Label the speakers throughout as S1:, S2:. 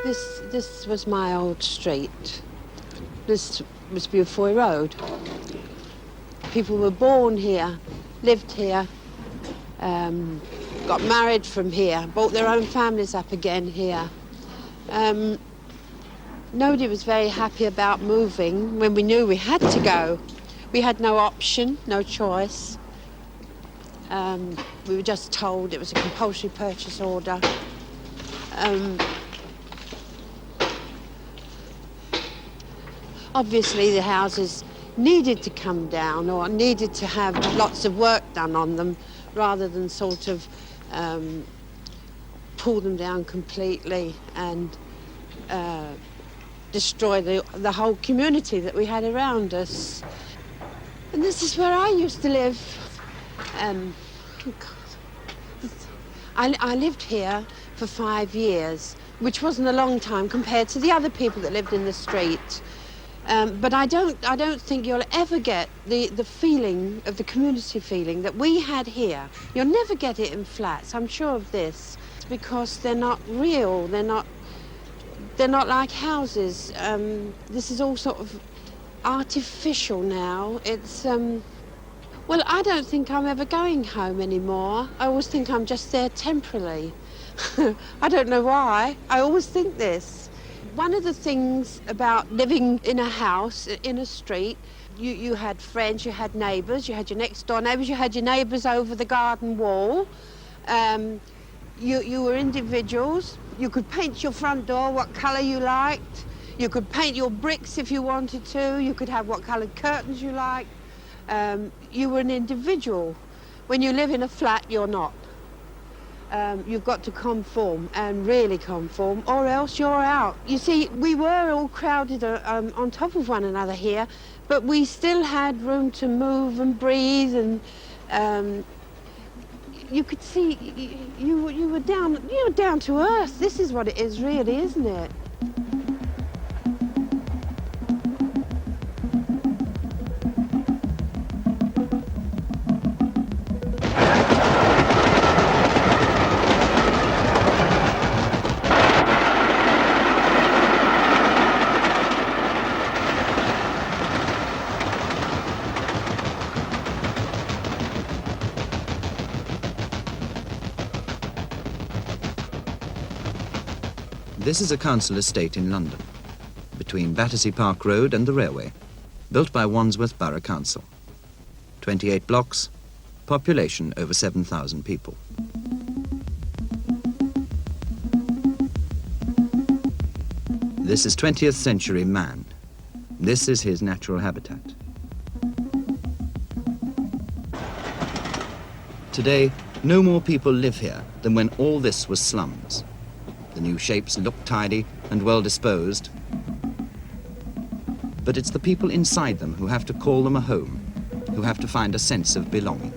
S1: This was my old street. This was Beaufoy Road. People were born here, lived here, got married from here, brought their own families up again here. Nobody was very happy about moving when we knew we had to go. We had no option, no choice. We were just told it was a compulsory purchase order. Obviously the houses needed to come down or needed to have lots of work done on them rather than sort of pull them down completely and destroy the whole community that we had around us. And this is where I used to live. I lived here for 5 years, which wasn't a long time compared to the other people that lived in the street. But I don't think you'll ever get the feeling of the community feeling that we had here. You'll never get it in flats, I'm sure of this. It's because they're not real, they're not like houses. This is all sort of artificial now. It's, well, I don't think I'm ever going home anymore. I always think I'm just there temporarily. I don't know why, I always think this. One of the things about living in a house, in a street, you had friends, you had neighbours, you had your next door neighbours, you had your neighbours over the garden wall. You were individuals. You could paint your front door what colour you liked. You could paint your bricks if you wanted to. You could have what coloured curtains you liked. You were an individual. When you live in a flat, you're not. You've got to conform, and really conform, or else you're out. You see, we were all crowded on top of one another here, but we still had room to move and breathe, and you could see you were down to earth. This is what it is, really, isn't it?
S2: This is a council estate in London, between Battersea Park Road and the railway, built by Wandsworth Borough Council. 28 blocks, population over 7,000 people. This is 20th century man. This is his natural habitat. Today, no more people live here than when all this was slums. The new shapes look tidy and well disposed, but it's the people inside them who have to call them a home, who have to find a sense of belonging.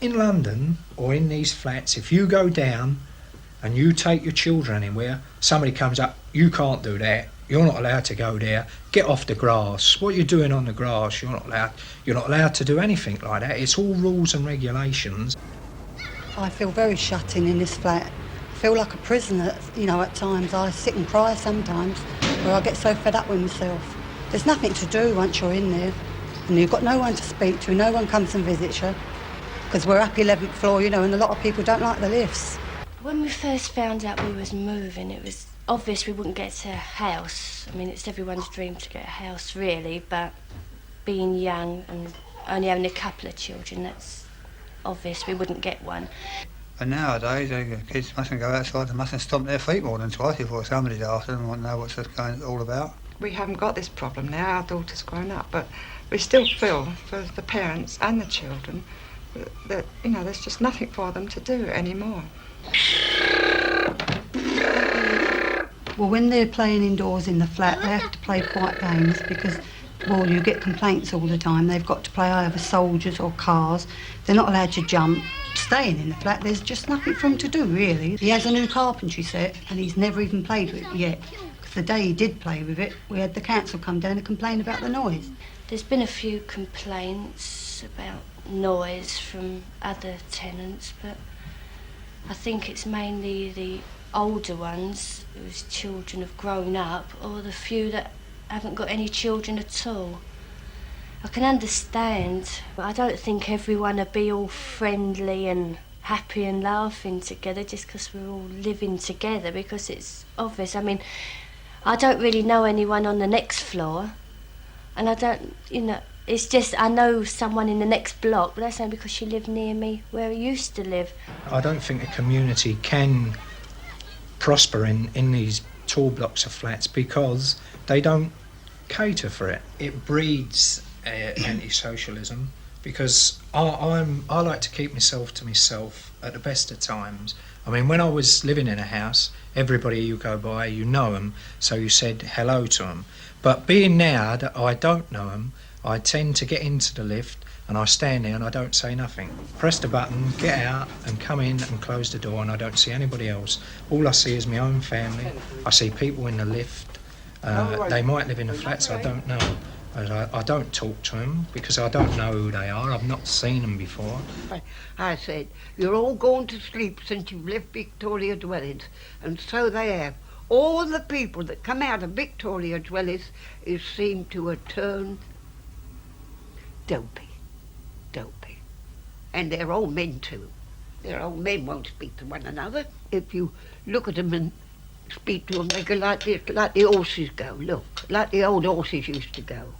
S3: In London, or in these flats, if you go down and you take your children anywhere, somebody comes up, you can't do that. You're not allowed to go there. Get off the grass. What you're doing on the grass, you're not allowed to do anything like that. It's all rules and regulations.
S4: I feel very shut in this flat. I feel like a prisoner, you know, at times. I sit and cry sometimes, where I get so fed up with myself. There's nothing to do once you're in there. And you've got no one to speak to, no one comes and visits you. Because we're up 11th floor, you know, and a lot of people don't like the lifts.
S5: When we first found out we was moving, it was obvious we wouldn't get a house. I mean, it's everyone's dream to get a house, really, but being young and only having a couple of children, that's obvious we wouldn't get one.
S6: And nowadays, the kids mustn't go outside, they mustn't stomp their feet more than twice before somebody's after them and want to know what's this going all about.
S7: We haven't got this problem now, our daughter's grown up, but we still feel for the parents and the children that, you know, there's just nothing for them to do anymore.
S4: Well, when they're playing indoors in the flat, they have to play quiet games because, well, you get complaints all the time. They've got to play either soldiers or cars. They're not allowed to jump. Staying in the flat, there's just nothing for them to do, really. He has a new carpentry set and he's never even played with it yet The day he did play with it, we had the council come down and complain about the noise.
S5: There's been a few complaints about noise from other tenants, but I think it's mainly the older ones whose children have grown up, or the few that haven't got any children at all. I can understand, but I don't think everyone would be all friendly and happy and laughing together just because we're all living together, because it's obvious. I mean, I don't really know anyone on the next floor, and I don't, you know, it's just I know someone in the next block, but that's only because she lived near me where I used to live.
S3: I don't think a community can prosper in these tall blocks of flats because they don't cater for it. It breeds anti-socialism because I like to keep myself to myself at the best of times. I mean, when I was living in a house, everybody you go by, you know them, so you said hello to them. But being now that I don't know them, I tend to get into the lift and I stand there and I don't say nothing. Press the button, get out and come in and close the door, and I don't see anybody else. All I see is my own family. I see people in the lift. They might live in the flats, I don't know. I don't talk to them because I don't know who they are. I've not seen them before.
S8: I said, you're all gone to sleep since you've left Victoria Dwellings, and so they have. All the people that come out of Victoria Dwellings seem to have turned dopey. And they're old men too. Their old men won't speak to one another. If you look at them and speak to them, they go like this, like the horses go, look, like the old horses used to go.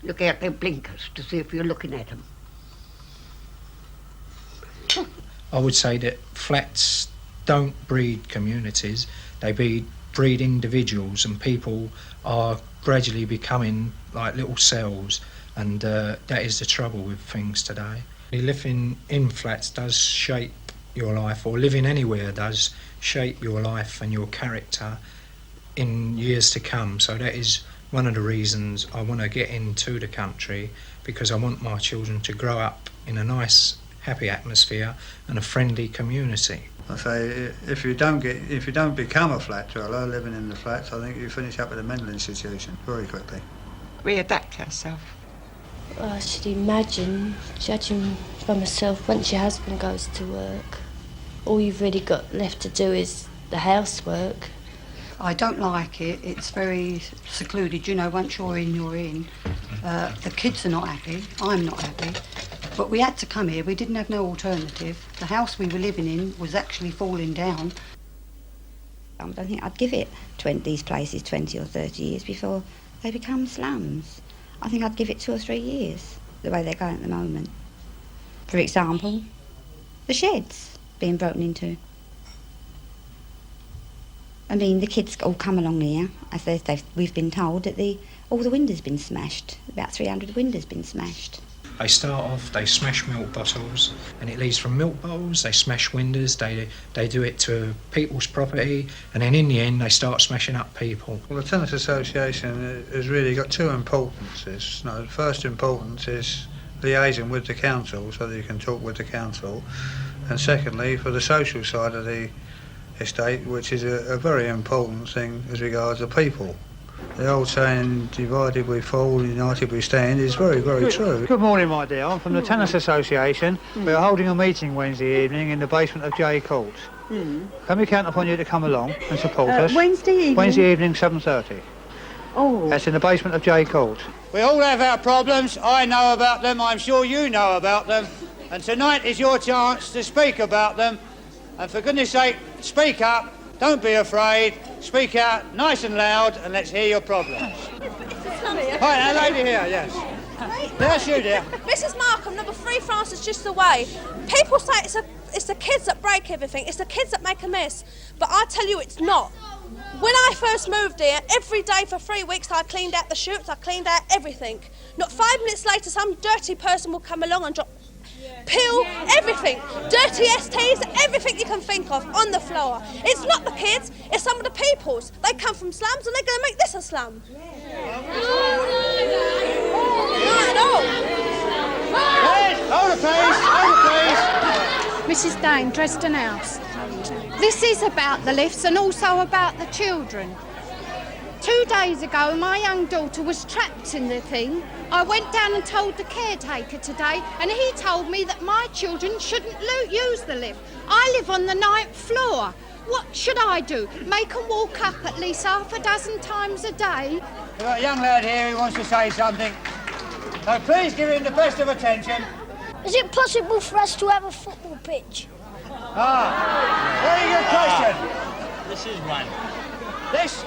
S8: Look out their blinkers to see if you're looking at them.
S3: I would say that flats don't breed communities, they breed individuals, and people are gradually becoming like little cells, and that is the trouble with things today. Living in flats does shape your life, or living anywhere does shape your life and your character in years to come. So that is one of the reasons I want to get into the country, because I want my children to grow up in a nice, happy atmosphere and a friendly community.
S6: I say, if you don't become a flat dweller living in the flats, I think you finish up at a mental institution very quickly.
S7: We adapt ourselves.
S5: Well, I should imagine, judging from myself, once your husband goes to work, all you've really got left to do is the housework.
S4: I don't like it. It's very secluded. You know, once you're in, you're in. The kids are not happy. I'm not happy. But we had to come here. We didn't have no alternative. The house we were living in was actually falling down.
S9: I don't think I'd give it these places 20 or 30 years before they become slums. I think I'd give it 2 or 3 years, the way they're going at the moment. For example, the sheds being broken into. I mean, the kids all come along here, as we've been told that all the windows been smashed. About 300 windows been smashed.
S3: They start off, they smash milk bottles, and it leads from milk bottles, they smash windows, they do it to people's property, and then in the end they start smashing up people.
S6: Well, the Tenants Association has really got two importances. The first importance is liaising with the council so that you can talk with the council, and secondly, for the social side of the estate, which is a very important thing as regards the people. The old saying, divided we fall, united we stand, is very, very true.
S10: Good morning, my dear. I'm from the Tenants Association. We're holding a meeting Wednesday evening in the basement of J Court. Can we count upon you to come along and support us?
S8: Wednesday evening?
S10: Wednesday evening, 7:30.
S8: Oh.
S10: That's in the basement of J Court.
S11: We all have our problems. I know about them. I'm sure you know about them. And tonight is your chance to speak about them. And for goodness sake, speak up. Don't be afraid. Speak out nice and loud, and let's hear your problems. Hi, now, lady here, yes. There's you, dear.
S12: Mrs. Markham, number 3 Francis, just away. People say it's the kids that break everything. It's the kids that make a mess. But I tell you, it's not. When I first moved here, every day for 3 weeks, I cleaned out the chutes, I cleaned out everything. Not 5 minutes later, some dirty person will come along and drop pill, everything, dirty STs, everything you can think of on the floor. It's not the kids, it's some of the peoples. They come from slums and they're going to make this a slum. Not at all.
S11: Hold it, please. Hold it, please.
S13: Mrs. Dane, Dresden House. This is about the lifts and also about the children. 2 days ago, my young daughter was trapped in the thing. I went down and told the caretaker today, and he told me that my children shouldn't use the lift. I live on the 9th floor. What should I do? Make them walk up at least half a dozen times a day?
S11: We've got a young lad here who wants to say something. So please give him the best of attention.
S14: Is it possible for us to have a football pitch?
S11: Very good question.
S15: This is one.
S11: This,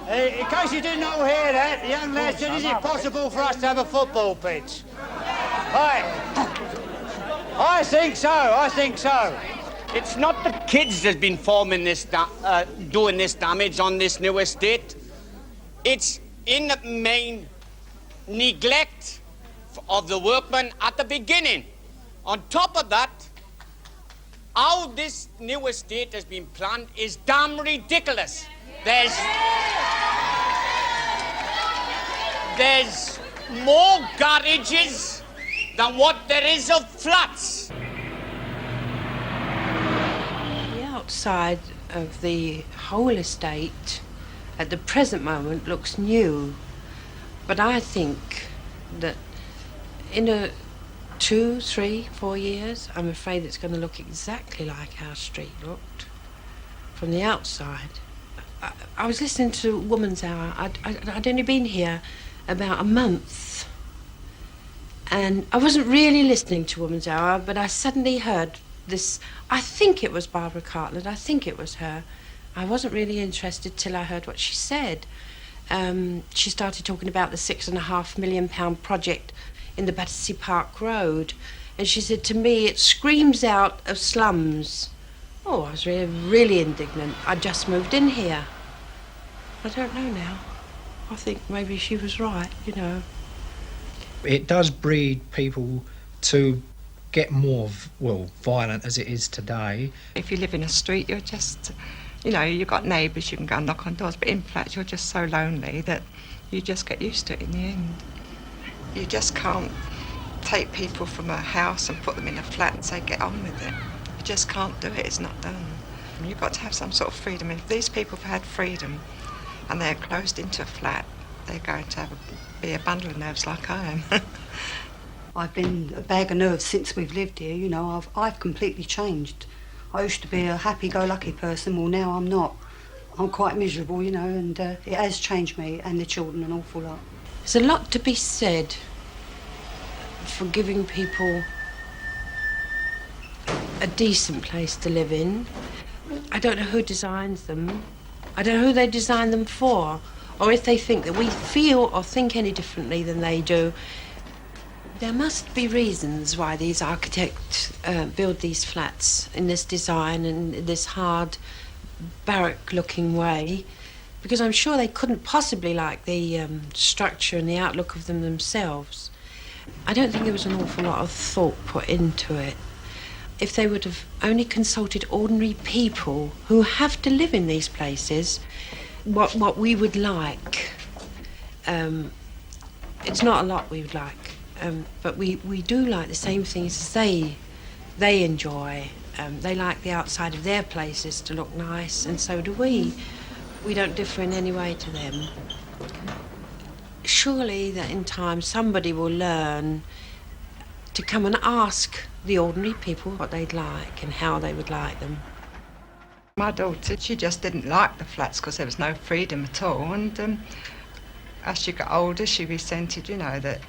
S11: in case you didn't all hear that, the young lad said, is it possible for us to have a football pitch? Right. I think so.
S15: It's not the kids that's been forming this, doing this damage on this new estate. It's in the main neglect of the workmen at the beginning. On top of that, how this new estate has been planned is damn ridiculous. There's more garages than what there is of flats.
S1: The outside of the whole estate at the present moment looks new, but I think that in 2, 3, 4 years, I'm afraid it's going to look exactly like our street looked from the outside. I was listening to Woman's Hour. I'd only been here about a month, and I wasn't really listening to Woman's Hour, but I suddenly heard this. I think it was Barbara Cartland. I think it was her. I wasn't really interested till I heard what she said. She started talking about the £6.5 million project in the Battersea Park Road, and she said to me, it screams out of slums. Oh, I was really indignant. I just moved in here. I don't know now. I think maybe she was right, you know.
S3: It does breed people to get more, violent as it is today.
S7: If you live in a street, you're just, you've got neighbours, you can go and knock on doors, but in flats you're just so lonely that you just get used to it in the end. You just can't take people from a house and put them in a flat and say, get on with it. You just can't do it, it's not done. You've got to have some sort of freedom. If these people have had freedom and they're closed into a flat, they're going to be a bundle of nerves like I am.
S4: I've been a bag of nerves since we've lived here, I've completely changed. I used to be a happy-go-lucky person, well now I'm not. I'm quite miserable, and it has changed me and the children an awful lot.
S1: There's a lot to be said for giving people a decent place to live in. I don't know who designs them. I don't know who they design them for, or if they think that we feel or think any differently than they do. There must be reasons why these architects build these flats in this design and in this hard barrack-looking way, because I'm sure they couldn't possibly like the structure and the outlook of them themselves. I don't think there was an awful lot of thought put into it. If they would have only consulted ordinary people who have to live in these places, what we would like, it's not a lot we would like, but we do like the same things as they enjoy. They like the outside of their places to look nice, and so do we. We don't differ in any way to them. Surely that in time somebody will learn to come and ask the ordinary people what they'd like and how they would like them.
S7: My daughter, she just didn't like the flats because there was no freedom at all, and as she got older she resented, that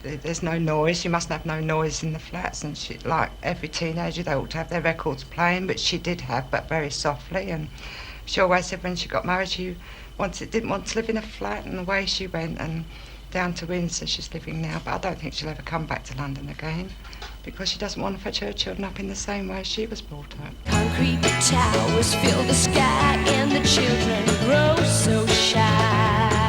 S7: there's no noise, you must have no noise in the flats, and she, like every teenager, they ought to have their records playing, but she did have, but very softly, and she always said when she got married she didn't want to live in a flat, and away she went, and down to Windsor she's living now, but I don't think she'll ever come back to London again because she doesn't want to fetch her children up in the same way she was brought up.
S16: Concrete towers fill the sky and the children grow so shy.